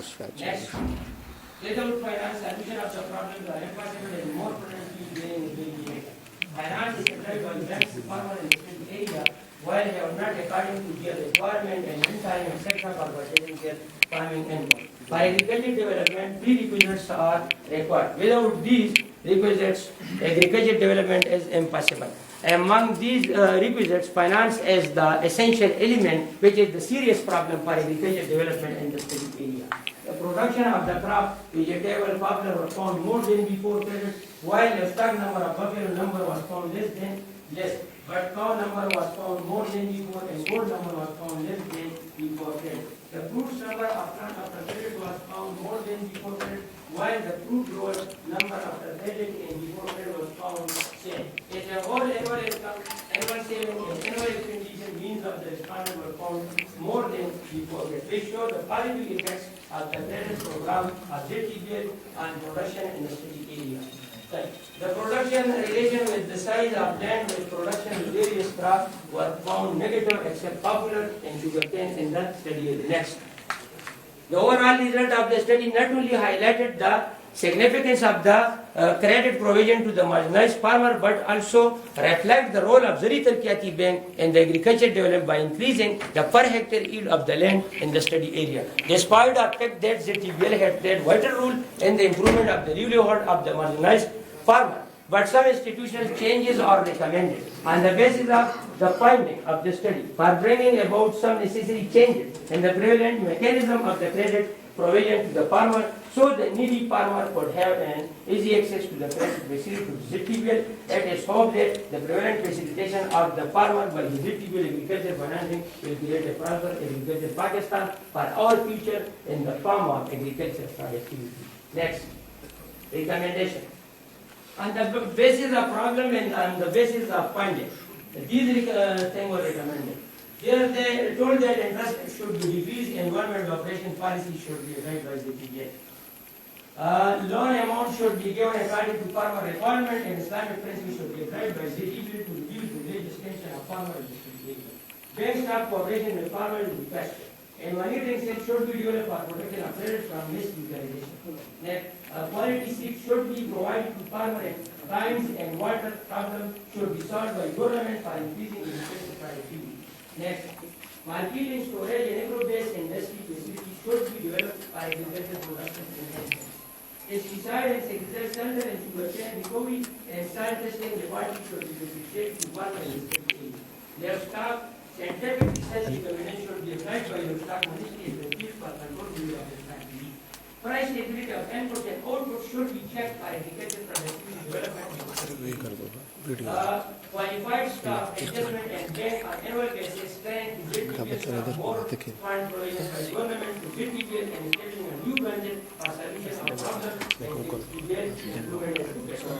Next, without finance, solution of the problems are impossible and more productive gain is being made. Finance is supplied by banks to farmers in different area, while they are not according to their requirement and in time, etc. for purchasing their farming input. For agricultural development, prerequisites are required. Without these requisites, agricultural development is impossible. Among these requisites, finance is the essential element, which is the serious problem for agricultural development in the state area. The production of the crop, vegetable, poplar was found more than before credit, while the stock number of buffalo number was found less. But cow number was found more than before, and goat number was found less than before credit. The fruits number of plant after credit was found more than before credit, while the fruit grower number after credit and before credit was found same. As a whole, annual income, annual saving, and annual expenditure means of the respondent were found more than before credit. They show the positive effects of the credit program of ZTBL on production in the city area. The production relation with the size of land with production of various crops were found negative except popular and sugarcane in the study area. Next. The overall result of the study not only highlighted the significance of the credit provision to the marginalized farmer, but also reflect the role of Zari Tarqiyati Bank in the agricultural development by increasing the per hectare yield of the land in the study area. Despite the fact that ZTBL had played vital role in the improvement of the livelihood of the marginalized farmer, but some institutional changes are recommended on the basis of the finding of the study for bringing about some necessary changes in the prevalent mechanism of the credit provision to the farmer, so the needy farmer could have an easy access to the credit facility to ZTBL. It is hoped that the prevalent facilitation of the farmer by the ZTBL agriculture financing will create a prosperous agriculture Pakistan for our future in the form of agriculture productivity. Next, recommendation. On the basis of problem and on the basis of findings, these things were recommended. Here they told that interest should be decreased and government operation policy should be applied by the ZTBL. Loan amount should be given according to farmer requirement and Islamic principles should be applied by ZTBL to reduce the wage extension of farmers in the area. Bank staff cooperation with farmers will be faster. And monitoring set should be developed for protection of credit from misutilization. Next, quality seed should be provided to farmers at times and water problem should be solved by government for increasing agricultural productivity. Next, marketing, storage and agro-based industry facilities should be developed for agricultural production enhancement. Pesticide and insecticide center and sugarcane recovery and soil testing department should be facilitated to work in this area. Livestock scientific research recommendation should be applied by the stock ministry and the field for control of livestock disease. Price stability of input and output should be checked by agricultural productivity development. Qualified staff adjustment and bank on annual basis trying to get more fund provision by government to ZTBL and establishing a new budget for solution of problems and ZTBL improvement education.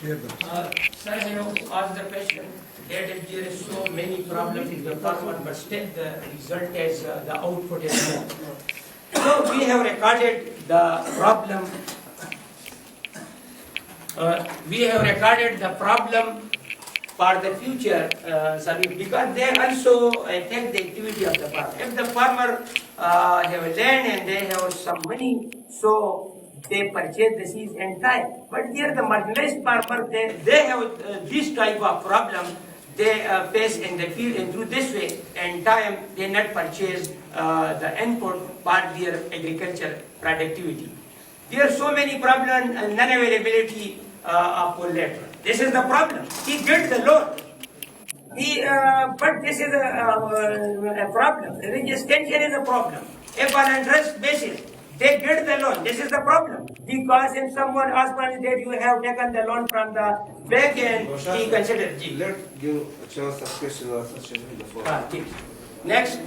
Sir, I have asked the question that if there is so many problems with the farmer, but still the result is the output is more. So we have recorded the problem. For the future service because they also affect the activity of the farmer. If the farmer have land and they have some money, so they purchase the seeds in time. But here the marginalized farmer, they have this type of problem they face in the field, and through this way, in time, they not purchase the input for their agricultural productivity. There are so many problems, non-availability of collateral. This is the problem. He gets the loan. But this is a problem. Religious tension is a problem. If on interest basis, they get the loan. This is the problem. Because if someone asks that you have taken the loan from the bank and he considers G. Let's give a chance to question the floor. Next.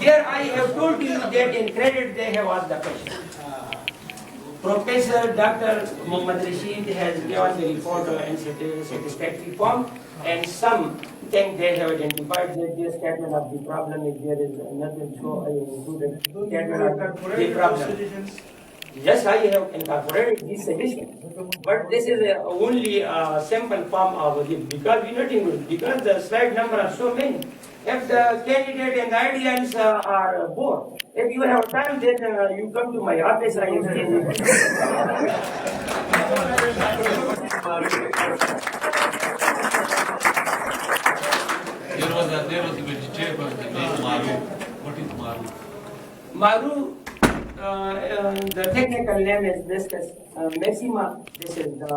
Here I have told you that in credit they have asked the question. Professor Dr. Muhammad Rashid has given the report in satisfactory form, and some think they have identified that their statement of the problem if there is nothing so I included statement of the problem. Yes, I have incorporated these suggestions, but this is only a simple form of it because we not include because the slide number are so many. If the candidate and the audience are bored, if you have time, then you come to my office. I explain you. There was a vegetable named Maru. What is Maru? Maru, the technical name is Maxima. This is the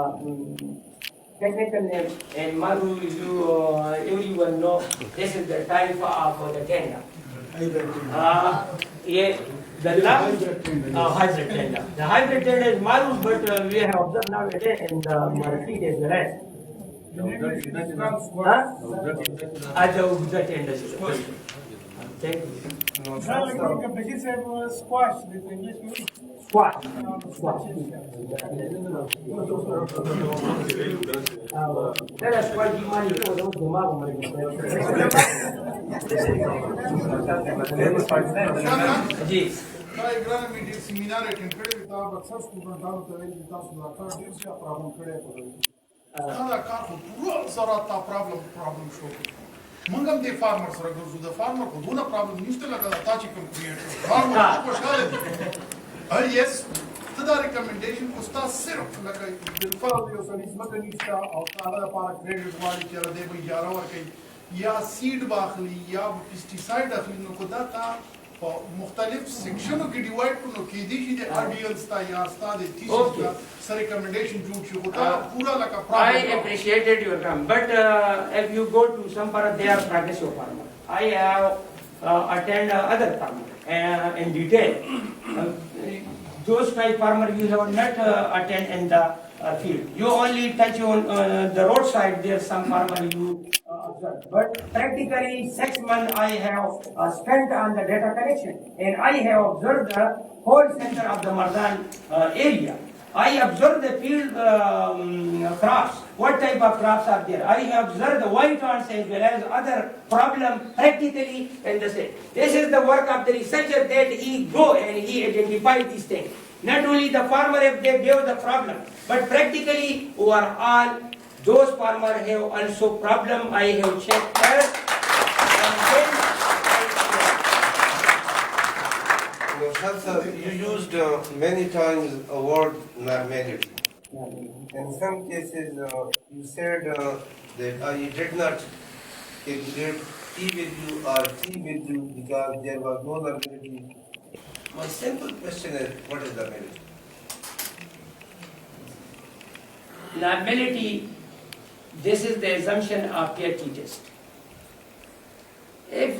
technical name. And Maru, everyone know this is the type of the tender. Yeah, the last hybrid tender. The hybrid tender is Maru, but we have observed nowadays in the Marathi is the rest. As a tender. Thank you. Squash, with English meaning. Squash. Let us quite money for those who Yes. Diagram seminar attend kare kitab aksar student dalu tawil kitab sudhakar dir se problem kare pade kada kar ko pura zarat ta problem show mangam de farmer sara gurzu the farmer ko dona problem niste laga ta chi kam create farmer ko shale और yes tada recommendation usta sirf laga bilfal yo sanis makanista और तारा पारा credit वाली चला दे भाई 11 और कहीं या seed Bakhli या पेस्टिसाइड अखली नो को दाता मुख्तलिफ सेक्शनों की डिवाइड करो कि दी जे आरडीएल्स ता या sta de thesis का सर recommendation जो show होता पूरा लगा I appreciated your term, but if you go to some part they are practice of farmer. I have attend other farmer in detail. Those type farmer you have not attend in the field. You only touch on the roadside. There's some farmer you observe. But practically 6 months I have spent on the data collection, and I have observed the whole center of the Mardan area. I observed the field crops. What type of crops are there? I have observed the white ants as well as other problem practically in the state. This is the work of the researcher that he go and he identified these things. Not only the farmer if they gave the problem, but practically overall those farmers have also problem. I have checked first. Sir, you used many times a word normality. In some cases, you said that I did not calculate T value or T value because there was no normality. My simple question is, what is normality? Normality, this is the assumption of peer t-test. If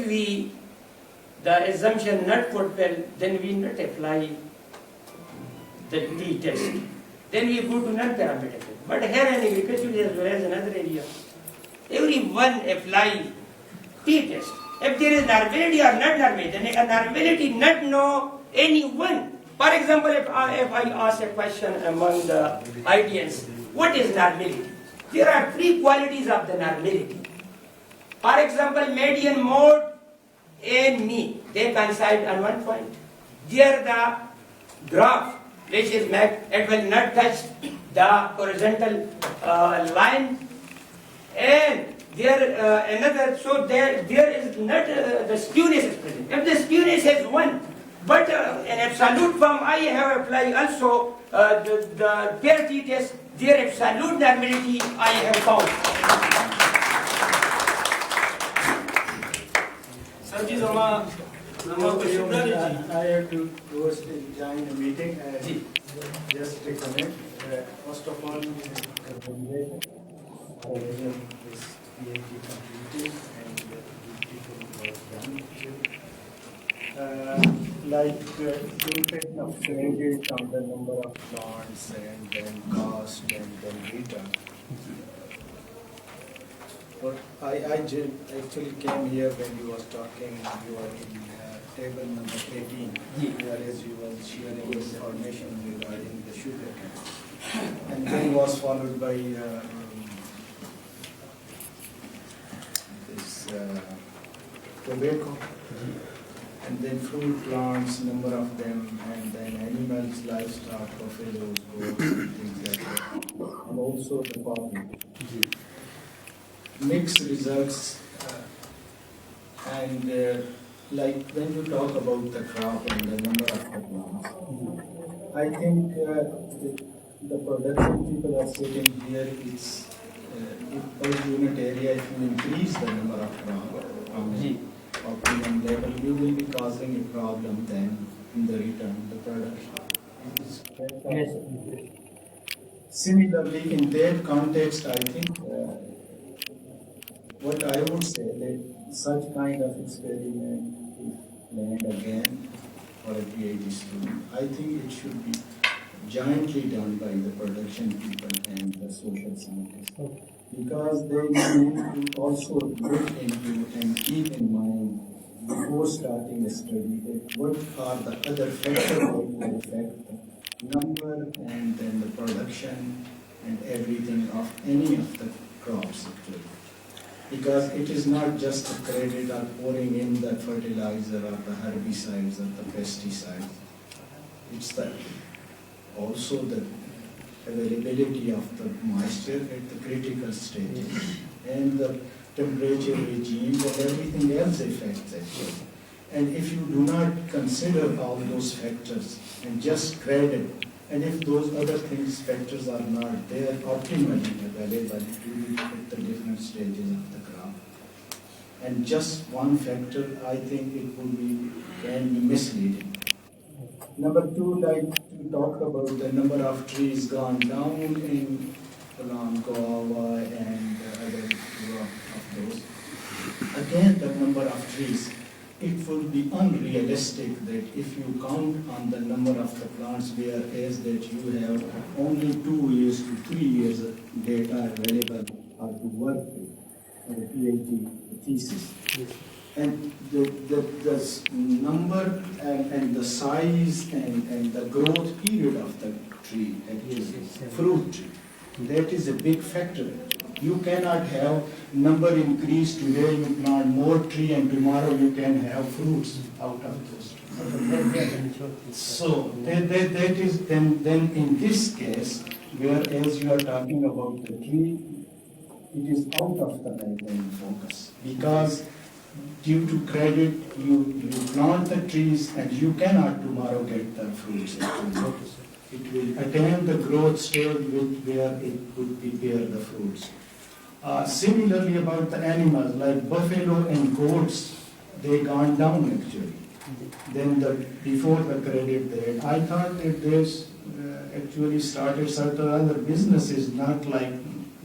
the assumption not fulfilled, then we not apply the t-test. Then we go to non-parametric. But here in agriculture as well as another area, everyone apply t-test. If there is normality or not normality, then a normality not know anyone. For example, if I ask a question among the audience, what is normality? There are 3 qualities of the normality. For example, median, mode, and mean, they coincide on one point. There the graph, which is mapped, it will not touch the horizontal line, and there another, so there is not the skewness is present. If the skewness is 1, but in absolute form, I have applied also the pair t-test, their absolute normality I have found. I have to go join a meeting. Just recommend. First of all, congratulations for this PhD completed and beautiful work done. Like you can upgrade it on the number of plants and then cost and then return. But I actually came here when you was talking, you were in table number 18, whereas you was sharing information regarding the sugar cane. And then was followed by this tobacco, and then fruit plants, number of them, and then animals, livestock, buffaloes, goats, and things like that. And also the farming. Mixed results, and like when you talk about the crop and the number of the plants, I think the production people are sitting here, it's if per unit area, if you increase the number of crop from optimum level, you will be causing a problem then in the return, the production. Yes. Similarly, in that context, I think what I would say that such kind of experiment, if planned again for a PhD student, I think it should be jointly done by the production people and the social scientists. Because they need to also look into and keep in mind before starting a study that what are the other factors that will affect the number and then the production and everything of any of the crops actually. Because it is not just the credit or pouring in the fertilizer or the herbicides or the pesticides. It's also the availability of the moisture at the critical stages and the temperature regime and everything else affects it. And if you do not consider all those factors and just credit, and if those other things, factors are not there optimally available at the different stages of the crop, and just one factor, I think it can be misleading. Number two, like to talk about the number of trees gone down along Goa and other of those. Again, the number of trees. It would be unrealistic that if you count on the number of the plants, whereas that you have only 2 years to 3 years of data available or to work with for a PhD thesis. And the number and the size and the growth period of the tree, fruit tree, that is a big factor. You cannot have number increase today, you plant more tree and tomorrow you can have fruits out of those trees. So that is then in this case, whereas you are talking about the tree, it is out of the guideline focus. Because due to credit, you plant the trees and you cannot tomorrow get the fruits. It will attain the growth stage where it would bear the fruits. Similarly about the animals, like buffalo and goats, they gone down actually. Then before the credit there, I thought that there's actually started certain other businesses, not like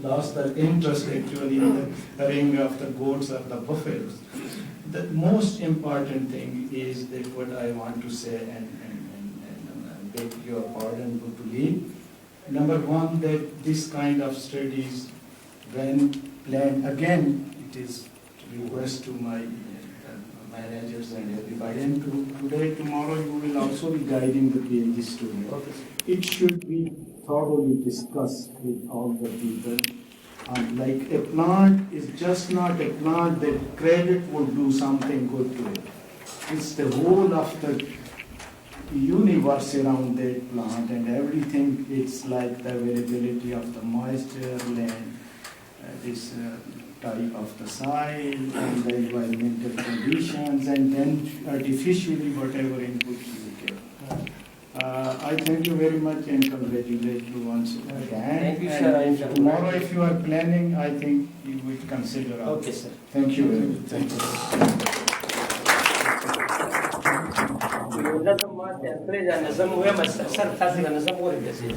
lost their interest actually in the rearing of the goats or the buffaloes. The most important thing is that what I want to say and beg your pardon to leave. Number one, that this kind of studies, when planned, again, it is request to my managers and everybody, and today, tomorrow, you will also be guiding the PhD student. It should be thoroughly discussed with all the people. Like a plant is just not a plant that credit would do something good to it. It's the whole of the universe around that plant and everything. It's like the availability of the moisture, land, this type of the soil and the environmental conditions, and then artificially whatever inputs you get. I thank you very much and congratulate you once again. Thank you, sir. And tomorrow, if you are planning, I think you would consider. Okay, sir. Thank you very much. Thank you. نظم ما تنفرد نظم وين سر تاسع نظم ورد يصير.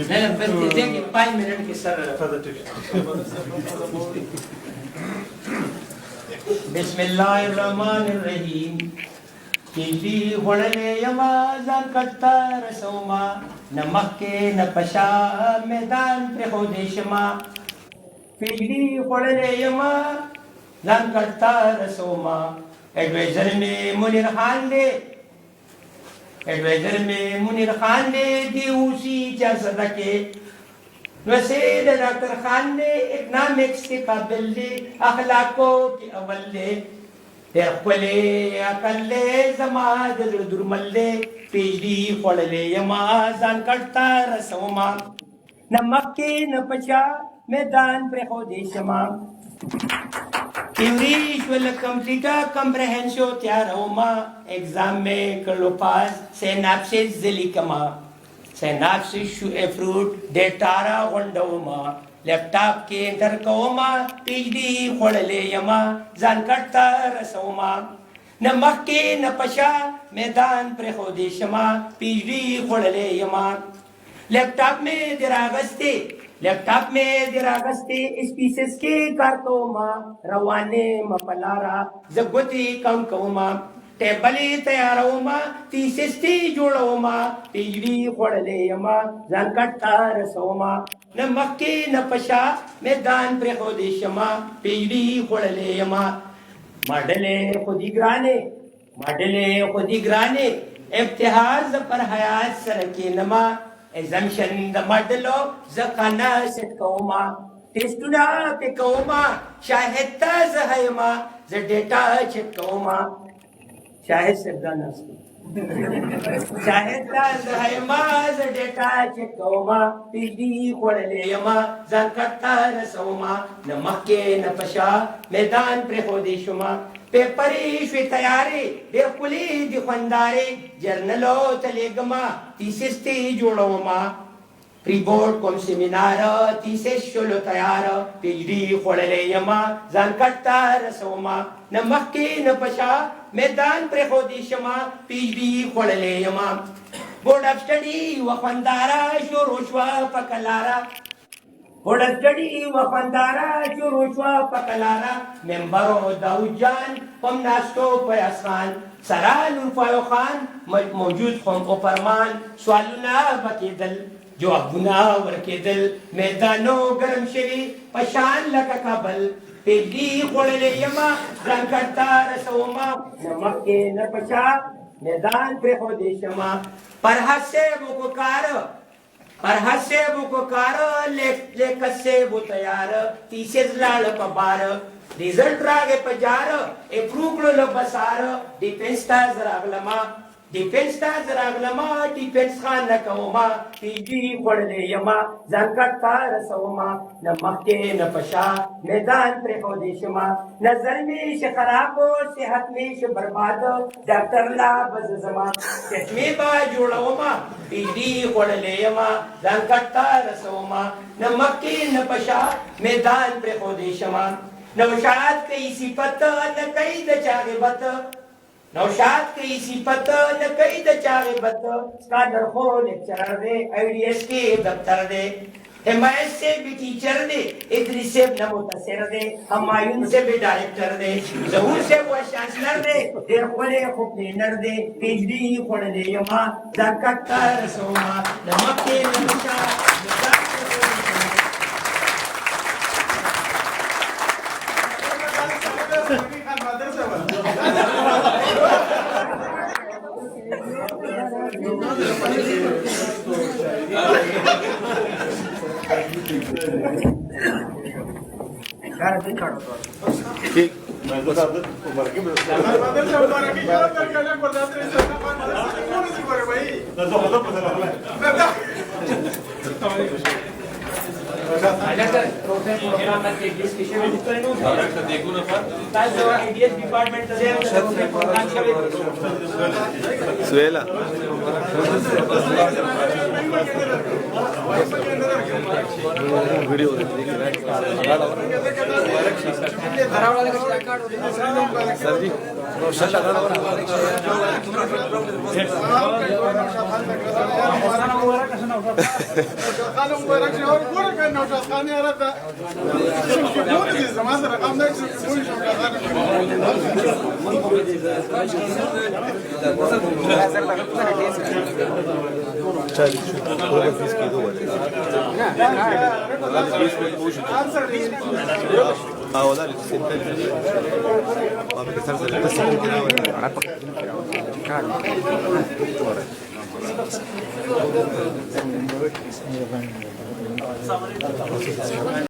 لا بس تيجي 5 minutes كي سر. بسم الله الرحمن الرحيم. پیجی غړلې یما ځان کټه رسوما نمک کې نه پشا میدان پر خو دې شما پیجی غړلې یما ځان کټه رسوما ایڈوائزر میں منیر خان دے ایڈوائزر میں منیر خان نے دی اسی جزدہ کے ویسے ڈاکٹر خان نے اکنامکس کے قابل دے اخلاقوں کے اول دے دیر خولے اکلے زمان دل درمل دے پیج دی خولے یما زان کٹتا رسوما نمک کے نپچا میدان پر خودی شما English will complete a comprehension theorema exam में करो पास synapses zilikama synapses शु a fruit detara wondoma laptop के अंदर कोमा PhD खोलले यमा जान कटता रसोमा नमक के नपशा मैदान पर खोदे शमा PhD खोलले यमा लैपटॉप में दिरागस्ते लैपटॉप में दिरागस्ते स्पीसेस के कारकोमा रवाने मपलारा जगती कंकोमा टेबले तैयारोमा तीसस्ती जोड़ोमा पिजड़ी खोड़ले यमा जानकट्टा रसोमा नमक के नपशा मैदान पर खोदेशमा पिजड़ी खोड़ले यमा मॉडले खुदी ग्राने इब्तिहाज पर हयात सरके नमा Exemption the modelo zakana set kauma testuna pe kauma shahidta zahayma the data chet kauma shahid sabdanas shahidta zahayma the data chet kauma pidi khole yama zankatta rasoma namakke napasha मैदान पर खोदेशुमा peppery श्वे तैयारी देखुली दिखंदारे जर्नलो तलेगमा तीसस्ती जोड़ोमा pre board com seminar तीसेस शोलो तैयार पिजड़ी खोलले यमा जानकट्टा रसोमा नमक के नपशा मैदान पर खोदेशमा पिजड़ी खोलले यमा बोर्ड ऑफ स्टडी वखंदारा शोरोशवा पकलारा बोर्ड स्टडी वफंदारा शुरुशवा पकलारा मेंबरों दाऊजान पमनास्टो पयासान सराल उल्फायो खान मौजूद खम ओपरमान स्वालुना बकेदल जो अबुना वरकेदल मैदानो गरम शरी पशान लका काबल पेली खोलले यमा रंगता रसोमा नमक के नपशा मैदान पे खोदेशमा पर हसे वो कार ले कसे वो तैयार तीसे लाल पबार रिजल्ट रागे पजार ए प्रूक्लो लो बसार डिफेंस ता जरागलमा डिफेंस खान न कवमा पीजी पड़ले यमा जानकट्टा रसोमा नमक के नपशा मैदान पर खोदेशमा नजर में से खराब सेहत में से बर्बाद डॉक्टर ला बजमा चश्मे बा जोड़ोमा पीजी पड़ले यमा जानकट्टा रसोमा नमक के नपशा मैदान पर खोदेशमा नौशाद कई सिफत न कई दचागे बत नौशाद कई सिफत न कई दचागे बत स्कॉलर हो लेक्चरर दे आईडीएस के दफ्तर दे एमआईएस से भी टीचर दे इदरीस से न मुतसिर दे हमायूं से भी डायरेक्टर दे जहूर से वो चांसलर दे देर खोले खूब ट्रेनर दे पीएचडी खोले दे यमा जानकट्टा रसोमा नमक के नमशा ठीक मैं बता दूं उम्र के देखू ना सुहेला